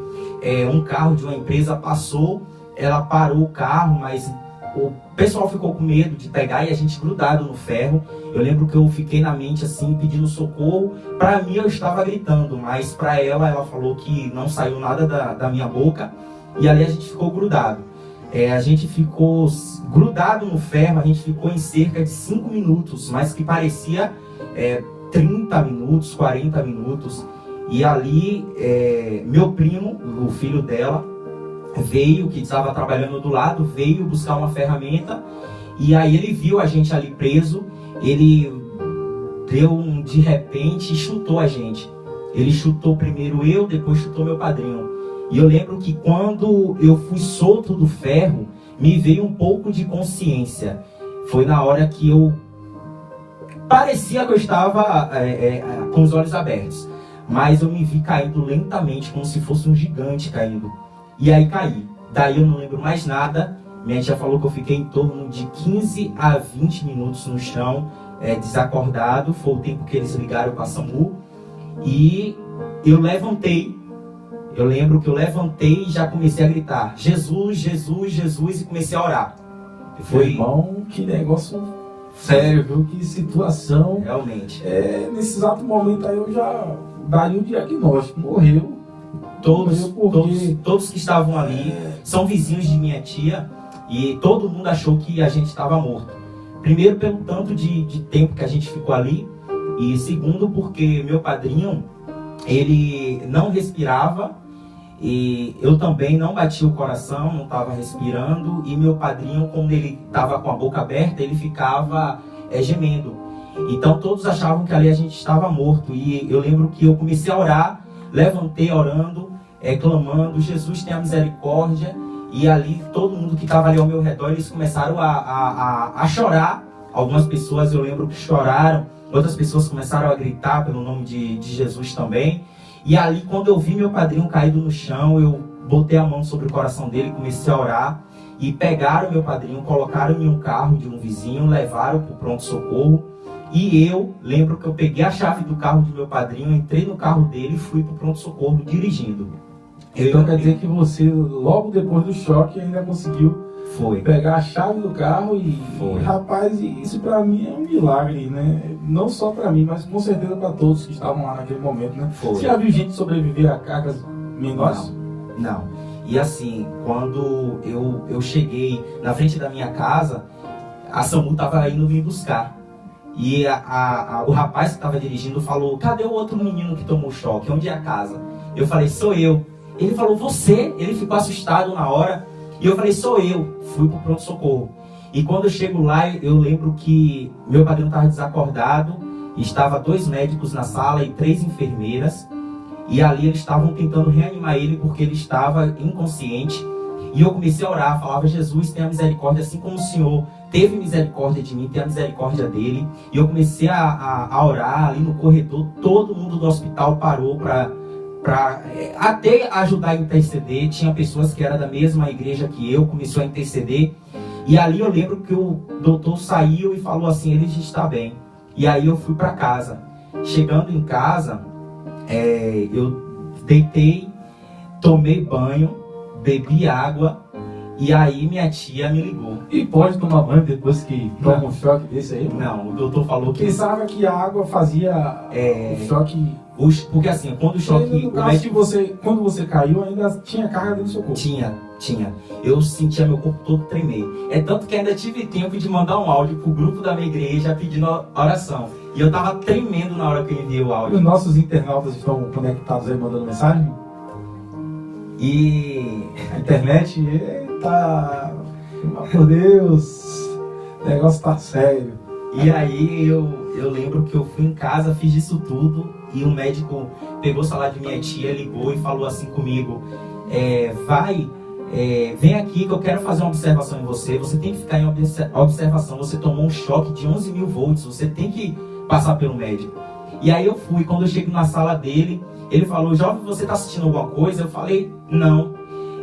B: um carro de uma empresa passou, ela parou o carro, mas o pessoal ficou com medo de pegar e a gente grudado no ferro. Eu lembro que eu fiquei na mente assim, pedindo socorro. Para mim eu estava gritando, mas para ela falou que não saiu nada da minha boca, e ali a gente ficou grudado. A gente ficou grudado no ferro, a gente ficou em cerca de 5 minutos, mas que parecia 30 minutos, 40 minutos. E ali meu primo, o filho dela, veio, que estava trabalhando do lado, veio buscar uma ferramenta, e aí ele viu a gente ali preso, ele deu de repente e chutou a gente. Ele chutou primeiro eu, depois chutou meu padrinho. E eu lembro que quando eu fui solto do ferro, me veio um pouco de consciência. Foi na hora que eu parecia que eu estava com os olhos abertos, mas eu me vi caindo lentamente, como se fosse um gigante caindo. E aí caí. Daí eu não lembro mais nada. Minha tia falou que eu fiquei em torno de 15 a 20 minutos no chão, desacordado. Foi o tempo que eles ligaram para a SAMU. E eu levantei. Eu lembro que eu levantei e já comecei a gritar: Jesus, Jesus, Jesus, e comecei a orar.
A: Foi... Irmão, que negócio sério, viu? Que situação.
B: Realmente.
A: Nesse exato momento aí eu já daria o diagnóstico. Morreu.
B: Todos que estavam ali são vizinhos de minha tia e todo mundo achou que a gente estava morto. Primeiro, pelo tanto de tempo que a gente ficou ali, e segundo, porque meu padrinho, ele não respirava e eu também não batia o coração, não estava respirando, e meu padrinho, quando ele estava com a boca aberta, ele ficava gemendo. Então todos achavam que ali a gente estava morto, e eu lembro que eu comecei a orar, levantei orando, clamando: Jesus, tenha misericórdia. E ali todo mundo que estava ali ao meu redor, eles começaram a chorar. Algumas pessoas, eu lembro que choraram, outras pessoas começaram a gritar pelo nome de Jesus também. E ali, quando eu vi meu padrinho caído no chão, eu botei a mão sobre o coração dele, comecei a orar, e pegaram meu padrinho, colocaram em um carro de um vizinho, levaram para o pronto-socorro. E eu lembro que eu peguei a chave do carro de meu padrinho, entrei no carro dele e fui para o pronto-socorro dirigindo.
A: Então quer dizer que você, logo depois do choque, ainda conseguiu pegar a chave do carro e... Rapaz, isso pra mim é um milagre, né? Não só pra mim, mas com certeza pra todos que estavam lá naquele momento, né? Você já viu gente sobreviver a cargas menores?
B: Não. E assim, quando eu cheguei na frente da minha casa, a SAMU estava indo me buscar. E o rapaz que estava dirigindo falou: cadê o outro menino que tomou choque? Onde é a casa? Eu falei: sou eu. Ele falou: você? Ele ficou assustado na hora. E eu falei: sou eu. Fui pro pronto-socorro. E quando eu chego lá, eu lembro que meu padrinho estava desacordado. Estava 2 médicos na sala e 3 enfermeiras. E ali eles estavam tentando reanimar ele porque ele estava inconsciente. E eu comecei a orar, falava: Jesus, tenha misericórdia, assim como o Senhor teve misericórdia de mim, tenha misericórdia dele. E eu comecei a orar ali no corredor. Todo mundo do hospital parou para até ajudar a interceder. Tinha pessoas que eram da mesma igreja que eu, começou a interceder. E ali eu lembro que o doutor saiu e falou assim: ele já está bem. E aí eu fui para casa. Chegando em casa, eu deitei, tomei banho, bebi água, e aí minha tia me ligou.
A: E pode tomar banho depois que toma um choque desse aí?
B: Não, o doutor falou que...
A: Pensava que a água fazia o choque...
B: Porque assim, quando o choque...
A: No caso que quando você caiu, ainda tinha carga dentro do seu corpo?
B: Tinha. Eu sentia meu corpo todo tremer. É tanto que ainda tive tempo de mandar um áudio pro grupo da minha igreja pedindo oração. E eu tava tremendo na hora que eu enviei o áudio.
A: E os nossos internautas estão conectados aí, mandando mensagem?
B: E
A: a internet, eita, por Deus, o negócio tá sério.
B: E aí eu lembro que eu fui em casa, fiz isso tudo, e o médico pegou o celular de minha tia, ligou e falou assim comigo: vem aqui que eu quero fazer uma observação em você, você tem que ficar em observação, você tomou um choque de 11.000 volts, você tem que passar pelo médico. E aí eu fui. Quando eu chego na sala dele, ele falou: jovem, você tá assistindo alguma coisa? Eu falei: não.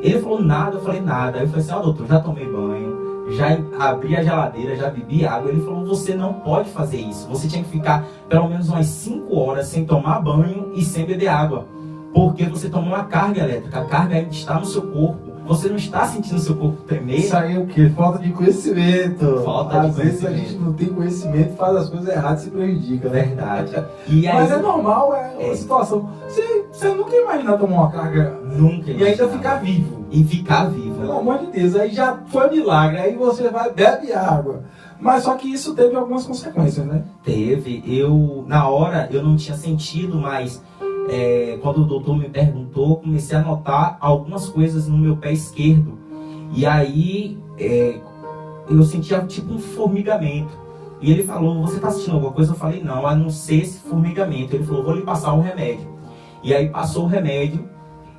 B: Ele falou: nada. Eu falei: nada. Aí eu falei assim: doutor, já tomei banho, já abri a geladeira, já bebi água. Ele falou: você não pode fazer isso, você tinha que ficar pelo menos umas 5 horas sem tomar banho e sem beber água, porque você tomou uma carga elétrica, a carga ainda está no seu corpo, você não está sentindo seu corpo tremer.
A: Isso aí é o quê? Falta de conhecimento.
B: Às
A: vezes a gente não tem conhecimento, faz as coisas erradas e se prejudica, né?
B: Verdade. E aí,
A: mas é normal, uma situação. Você nunca imaginou tomar uma carga.
B: Nunca.
A: E ainda ficar vivo.
B: E ficar vivo.
A: Pelo amor de Deus, aí já foi milagre. Aí você vai, bebe água. Mas só que isso teve algumas consequências, né?
B: Teve. Na hora, eu não tinha sentido, mas... quando o doutor me perguntou, comecei a notar algumas coisas no meu pé esquerdo. E aí eu sentia tipo um formigamento. E ele falou: você está sentindo alguma coisa? Eu falei: não, a não ser esse formigamento. Ele falou: vou lhe passar um remédio. E aí passou o remédio.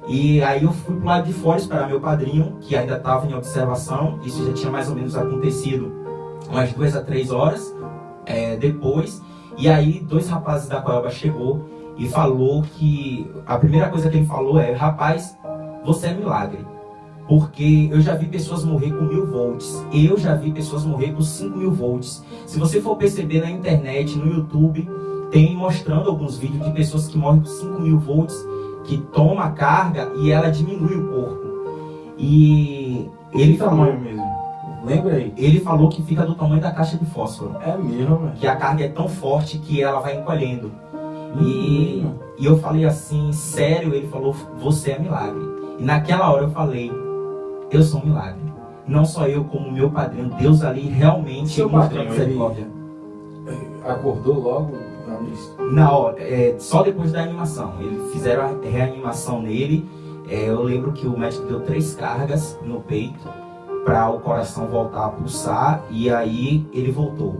B: E aí eu fui pro lado de fora esperar meu padrinho, que ainda estava em observação. Isso já tinha mais ou menos acontecido umas 2 a 3 horas depois. E aí 2 rapazes da Coelba chegou e falou que... A primeira coisa que ele falou é: rapaz, você é milagre. Porque eu já vi pessoas morrer com 1000 volts. Eu já vi pessoas morrer com 5000 volts. Se você for perceber na internet, no YouTube, tem mostrando alguns vídeos de pessoas que morrem com 5000 volts, que toma a carga e ela diminui o corpo. E ele falou...
A: tamanho mesmo? Lembra aí?
B: Ele falou que fica do tamanho da caixa de fósforo.
A: É mesmo, velho?
B: Que a carga é tão forte que ela vai encolhendo. E eu falei assim, sério? Ele falou: você é milagre. E naquela hora eu falei: eu sou um milagre. Não só eu, como meu padrinho. Deus ali realmente
A: Seu
B: mostrou
A: padrinho,
B: misericórdia.
A: Acordou logo?
B: Só depois da animação. Eles fizeram a reanimação nele. Eu lembro que o médico deu 3 cargas no peito para o coração voltar a pulsar. E aí ele voltou.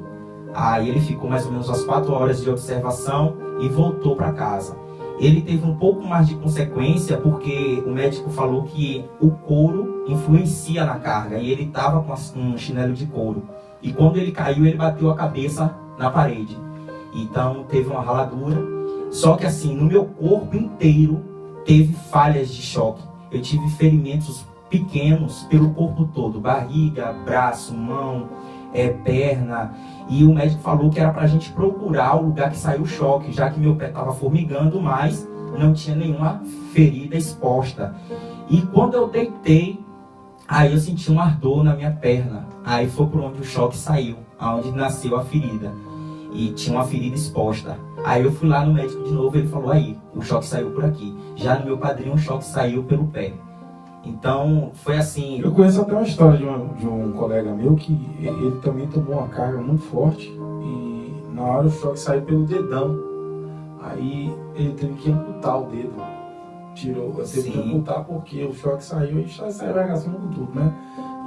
B: Aí ele ficou mais ou menos umas 4 horas de observação e voltou para casa. Ele teve um pouco mais de consequência porque o médico falou que o couro influencia na carga e ele estava com um chinelo de couro. E quando ele caiu, ele bateu a cabeça na parede. Então teve uma raladura. Só que assim, no meu corpo inteiro teve falhas de choque. Eu tive ferimentos pequenos pelo corpo todo: barriga, braço, mão, perna. E o médico falou que era pra gente procurar o lugar que saiu o choque, já que meu pé estava formigando, mas não tinha nenhuma ferida exposta. E quando eu deitei, aí eu senti um ardor na minha perna. Aí foi por onde o choque saiu, aonde nasceu a ferida. E tinha uma ferida exposta. Aí eu fui lá no médico de novo, ele falou: aí, o choque saiu por aqui. Já no meu padrinho, o choque saiu pelo pé. Então, foi assim...
A: Eu conheço até uma história de um colega meu que ele também tomou uma carga muito forte e na hora o choque saiu pelo dedão. Aí ele teve que amputar o dedo. Teve que amputar porque o choque saiu e saiu arregaçando com tudo, né?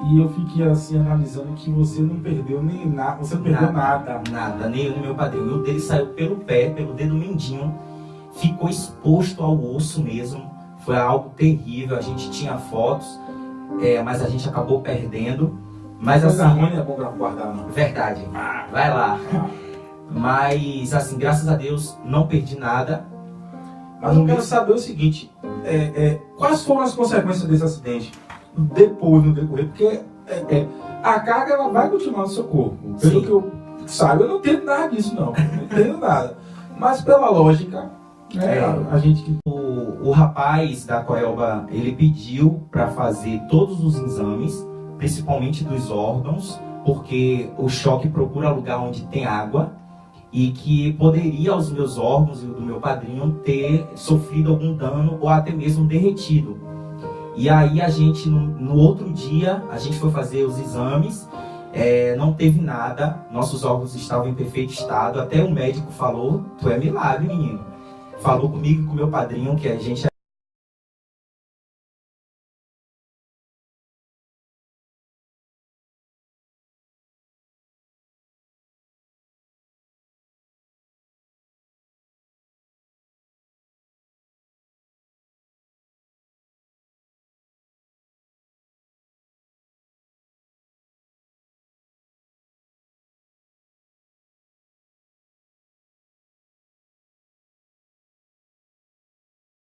A: E eu fiquei assim analisando que você não perdeu nem nada, você não perdeu nada.
B: Nada, nem eu nem meu padrinho. E o dele saiu pelo pé, pelo dedo mindinho, ficou exposto ao osso mesmo. Foi algo terrível, a gente tinha fotos, mas a gente acabou perdendo. Mas assim,
A: ruim é bom guardar, não.
B: Verdade, vai lá. Mas assim, graças a Deus, não perdi nada.
A: Mas eu quero saber o seguinte, quais foram as consequências desse acidente depois, no decorrer? Porque a carga ela vai continuar no seu corpo. Pelo que eu saiba, eu não entendo nada disso, não entendo nada. Mas pela lógica, a gente...
B: O rapaz da Coelba, ele pediu para fazer todos os exames, principalmente dos órgãos, porque o choque procura lugar onde tem água e que poderia os meus órgãos e o do meu padrinho ter sofrido algum dano ou até mesmo derretido. E aí a gente, no outro dia, a gente foi fazer os exames, não teve nada, nossos órgãos estavam em perfeito estado, até o médico falou: tu é milagre, menino. Falou comigo e com o meu padrinho que a gente...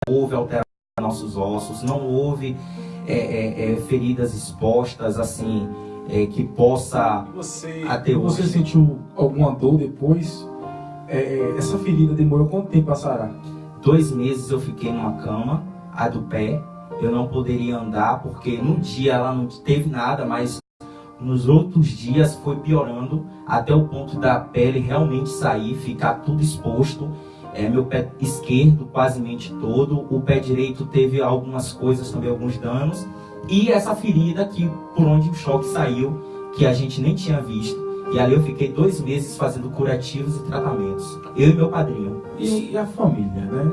B: houve alteração nos nossos ossos, não houve feridas expostas, assim, que possa até hoje.
A: Você sentiu alguma dor depois? Essa ferida demorou quanto tempo para sarar?
B: 2 meses eu fiquei numa cama, a do pé. Eu não poderia andar, porque no dia ela não teve nada, mas nos outros dias foi piorando, até o ponto da pele realmente sair, ficar tudo exposto. Meu pé esquerdo quase todo, o pé direito teve algumas coisas também, alguns danos, e essa ferida que por onde o choque saiu, que a gente nem tinha visto. E ali eu fiquei 2 meses fazendo curativos e tratamentos, eu e meu padrinho.
A: E a família, né?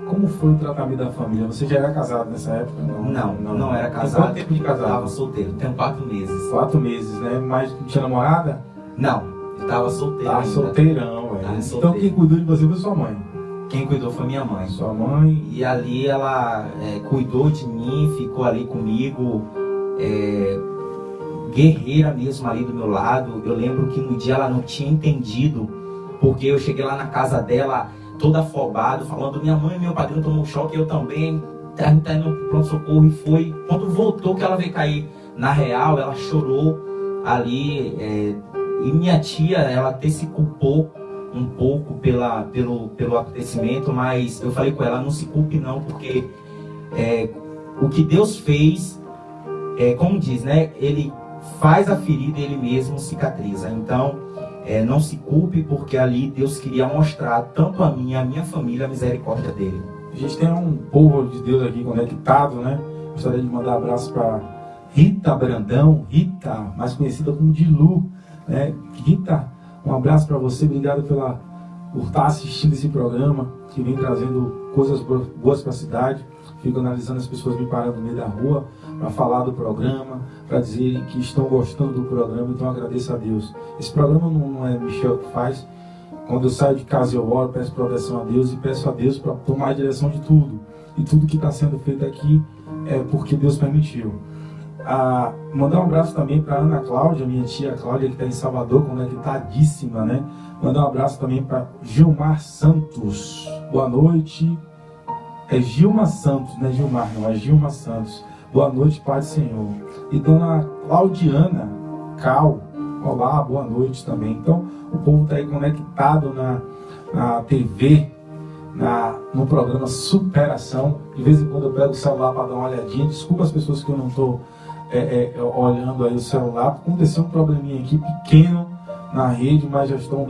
A: Como foi o tratamento da família? Você já era casado nessa época?
B: Não era casado.
A: Quanto tempo de casado?
B: Estava solteiro, tenho 4 meses.
A: 4 meses, né? Mas não tinha namorada?
B: Não, estava solteiro.
A: Tá solteirão, velho. Então quem cuidou de você foi sua mãe?
B: Quem cuidou foi minha mãe.
A: Sua mãe?
B: E ali ela cuidou de mim, ficou ali comigo, guerreira mesmo ali do meu lado. Eu lembro que no dia ela não tinha entendido, porque eu cheguei lá na casa dela todo afobado, falando: minha mãe e meu padrinho tomou um choque, eu também, tá indo pro pronto-socorro. E foi quando voltou que ela veio cair na real. Ela chorou ali, e minha tia, ela até se culpou um pouco pelo acontecimento, mas eu falei com ela: não se culpe não, porque o que Deus fez, como diz, né, Ele faz a ferida e Ele mesmo cicatriza. Então, não se culpe, porque ali Deus queria mostrar tanto a mim e a minha família a misericórdia dele.
A: A gente tem um povo de Deus aqui conectado, né? Gostaria de mandar abraço para Rita Brandão, Rita, mais conhecida como Dilu, né? Rita, um abraço para você, obrigado por estar assistindo esse programa, que vem trazendo coisas boas para a cidade. Fico analisando as pessoas me parando no meio da rua para falar do programa, para dizerem que estão gostando do programa, então agradeço a Deus. Esse programa não é Michel que faz. Quando eu saio de casa eu oro, peço proteção a Deus e peço a Deus para tomar a direção de tudo. E tudo que está sendo feito aqui é porque Deus permitiu. Mandar um abraço também para Ana Cláudia, minha tia Cláudia, que está em Salvador, conectadíssima, né? Mandar um abraço também para Gilmar Santos. Boa noite. É Gilma Santos, não é Gilmar, não, é Gilma Santos. Boa noite, Pai do Senhor. E dona Claudiana Cal, olá, boa noite também. Então, o povo está aí conectado na TV, no programa Superação. De vez em quando eu pego o celular para dar uma olhadinha. Desculpa as pessoas que eu não estou olhando aí o celular. Aconteceu um probleminha aqui pequeno na rede, mas já estão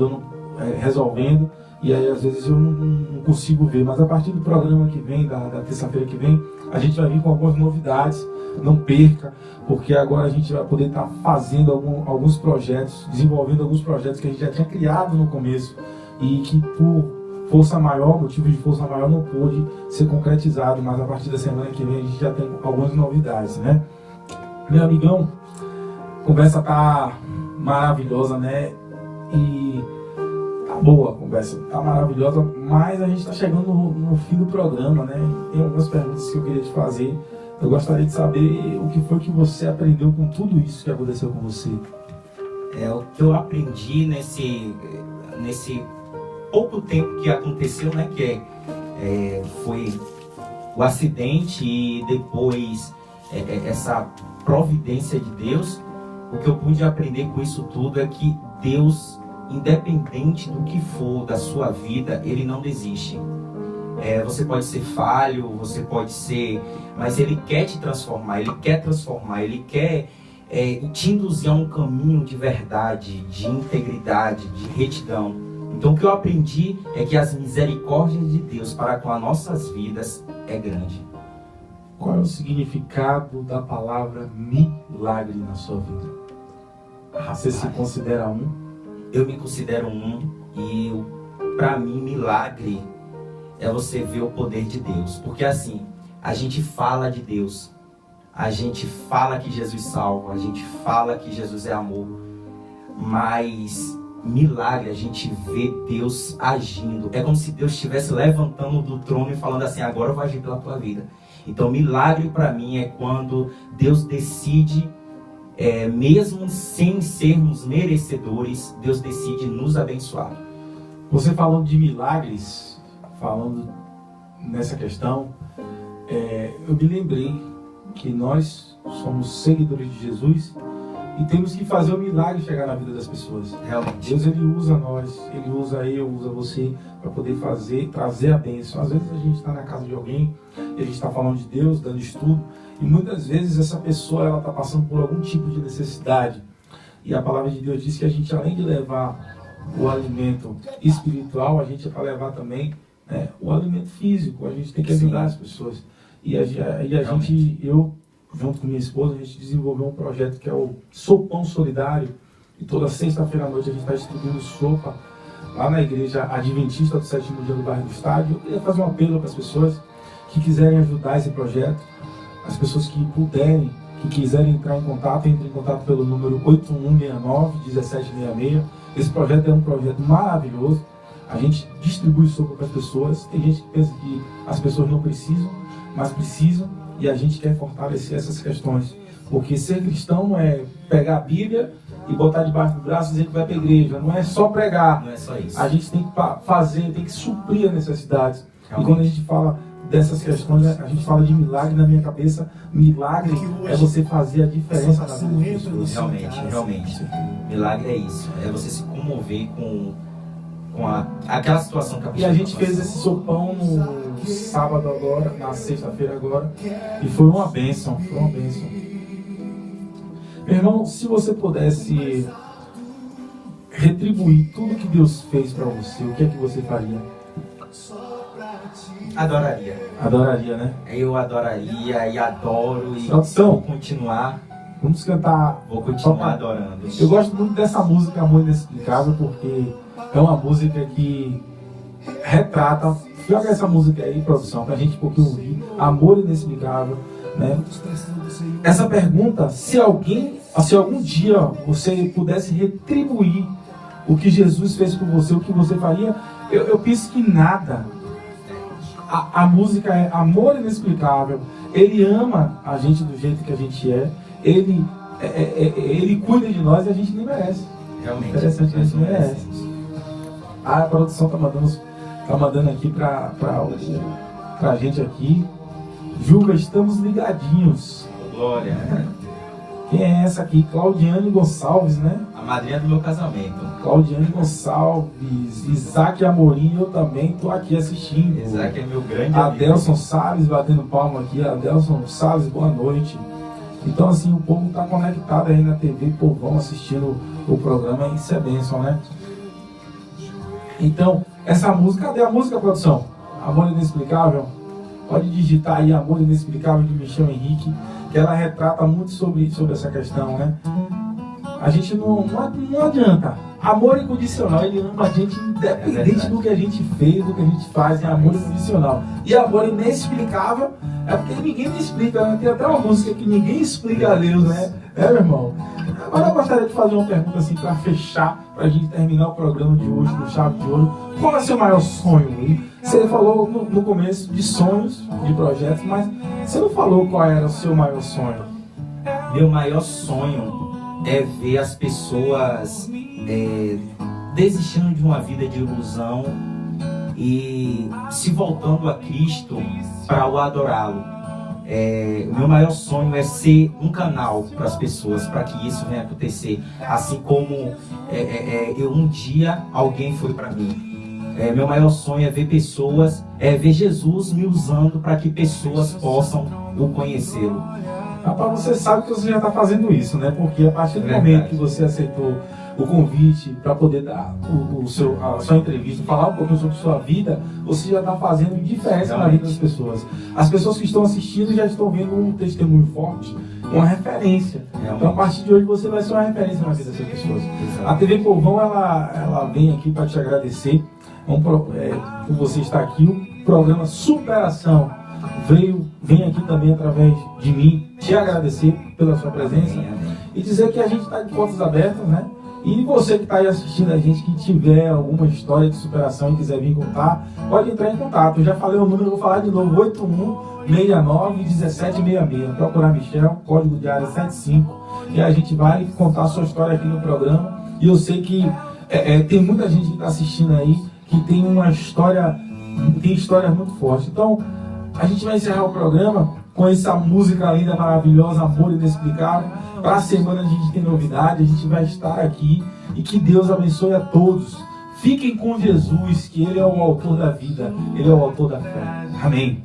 A: resolvendo. E aí às vezes eu não consigo ver. Mas a partir do programa que vem, da terça-feira que vem, a gente vai vir com algumas novidades. Não perca, porque agora a gente vai poder estar fazendo alguns projetos, desenvolvendo alguns projetos que a gente já tinha criado no começo e que por força maior, motivo de força maior, não pôde ser concretizado. Mas a partir da semana que vem a gente já tem algumas novidades, né? Meu amigão, a conversa tá maravilhosa, né? E tá boa a conversa, tá maravilhosa, mas a gente tá chegando no fim do programa, né? Tem algumas perguntas que eu queria te fazer. Eu gostaria de saber o que foi que você aprendeu com tudo isso que aconteceu com você.
B: O que eu aprendi nesse pouco tempo que aconteceu, né? Que foi o acidente e depois essa providência de Deus. O que eu pude aprender com isso tudo é que Deus, independente do que for da sua vida, Ele não desiste. Você pode ser falho, você pode ser... Mas Ele quer te transformar, Ele quer transformar, Ele quer te induzir a um caminho de verdade, de integridade, de retidão. Então o que eu aprendi é que as misericórdias de Deus para com as nossas vidas é grande.
A: Qual é o significado da palavra milagre na sua vida? Você se considera um?
B: Eu me considero um, e para mim milagre é você ver o poder de Deus. Porque assim, a gente fala de Deus, a gente fala que Jesus salva, a gente fala que Jesus é amor, mas milagre, a gente vê Deus agindo. É como se Deus estivesse levantando do trono e falando assim: agora eu vou agir pela tua vida. Então milagre para mim é quando Deus decide, mesmo sem sermos merecedores, Deus decide nos abençoar.
A: Você falando de milagres, falando nessa questão, eu me lembrei que nós somos seguidores de Jesus e temos que fazer o milagre chegar na vida das pessoas.
B: Realmente.
A: Deus, Ele usa nós, Ele usa eu, usa você para poder trazer a bênção. Às vezes a gente está na casa de alguém e a gente está falando de Deus, dando estudo, e muitas vezes essa pessoa ela está passando por algum tipo de necessidade. E a palavra de Deus diz que a gente, além de levar o alimento espiritual, a gente é para levar também o alimento físico. A gente tem que ajudar as pessoas. E eu, junto com minha esposa, a gente desenvolveu um projeto que é o Sopão Solidário. E toda sexta-feira à noite a gente está distribuindo sopa lá na igreja Adventista do Sétimo Dia do Bairro do Estádio. Eu queria fazer um apelo para as pessoas que quiserem ajudar esse projeto, as pessoas que puderem, que quiserem entrar em contato, entre em contato pelo número 8169-1766. Esse projeto é um projeto maravilhoso. A gente distribui sopa para as pessoas. Tem gente que pensa que as pessoas não precisam, mas precisam, e a gente quer fortalecer essas questões. Porque ser cristão não é pegar a Bíblia e botar debaixo do braço e dizer que vai para a igreja. Não é só pregar.
B: Não é só isso.
A: A gente tem que fazer, tem que suprir as necessidades. Realmente. E quando a gente fala dessas questões, a gente fala de milagre. Na minha cabeça, milagre é você fazer a diferença na vida das pessoas.
B: Realmente. Milagre é isso. É você se comover com aquela situação que a pessoa.
A: E a gente fez esse sopão no sábado agora, na sexta-feira agora, e foi uma bênção. Meu irmão, se você pudesse retribuir tudo que Deus fez para você, o que é que você faria? Adoraria, né?
B: Eu adoraria e adoro e
A: Produção,
B: vou continuar.
A: Vamos cantar.
B: Vou continuar adorando.
A: Eu gosto muito dessa música Amor Inexplicável, porque é uma música que retrata. Joga essa música aí, produção, pra gente um pouquinho ouvir. Amor Inexplicável, né? Essa pergunta, se algum dia você pudesse retribuir o que Jesus fez por você, o que você faria? Eu penso que nada. A música é Amor Inexplicável. Ele ama a gente do jeito que a gente é. Ele cuida de nós e a gente nem merece.
B: Realmente.
A: Interessante, a gente não merece. A produção tá mandando aqui pra gente aqui. Juba, estamos ligadinhos.
B: Glória.
A: Quem é essa aqui? Claudiane Gonçalves, né?
B: A madrinha do meu casamento.
A: Claudiane Gonçalves, Isaac Amorim, eu também tô aqui assistindo.
B: Isaac é meu grande amigo.
A: Adelson Salles batendo palma aqui. Adelson Salles, boa noite. Então assim, o povo tá conectado aí na TV, povão assistindo o programa, isso é bênção, né? Então, essa música, cadê a música, produção? Amor Inexplicável? Pode digitar aí Amor Inexplicável de Michel Henrique, que ela retrata muito sobre essa questão, né? A gente não adianta. Amor incondicional, ele ama a gente independente do que a gente fez, do que a gente faz, é amor incondicional. E amor inexplicável é porque ninguém me explica, né? Tem até uma música que ninguém explica a Deus, né? É, meu irmão? Agora eu gostaria de fazer uma pergunta assim para fechar, pra gente terminar o programa de hoje, no Chave de Ouro. Qual é o seu maior sonho, hein? Você falou no começo de sonhos, de projetos, mas você não falou qual era o seu maior sonho.
B: Meu maior sonho é ver as pessoas desistindo de uma vida de ilusão e se voltando a Cristo para o adorá-lo. Meu maior sonho é ser um canal para as pessoas, para que isso venha acontecer, assim como um dia alguém foi para mim. Meu maior sonho é ver pessoas, ver Jesus me usando para que pessoas possam o conhecê-lo.
A: Rapaz, você sabe que você já está fazendo isso, né? Porque a partir do momento que você aceitou o convite para poder dar a sua entrevista, falar um pouquinho sobre sua vida, você já está fazendo diferença na vida das pessoas. As pessoas que estão assistindo já estão vendo um testemunho forte, uma referência. Então, a partir de hoje, você vai ser uma referência na vida dessas pessoas. A TV Povão, ela vem aqui para te agradecer por você estar aqui. O programa Superação vem aqui também através de mim te agradecer pela sua presença e dizer que a gente está de portas abertas, né? E você que está aí assistindo a gente, que tiver alguma história de superação e quiser vir contar, pode entrar em contato. Eu já falei o número, vou falar de novo: 8169-1766. Procurar Michel, código de área 75, e a gente vai contar a sua história aqui no programa. E eu sei que tem muita gente que está assistindo aí que tem uma história, tem histórias muito fortes. Então, a gente vai encerrar o programa com essa música linda, maravilhosa, Amor Inexplicável. Para a semana a gente tem novidade, a gente vai estar aqui, e que Deus abençoe a todos. Fiquem com Jesus, que Ele é o autor da vida, Ele é o autor da fé. Amém.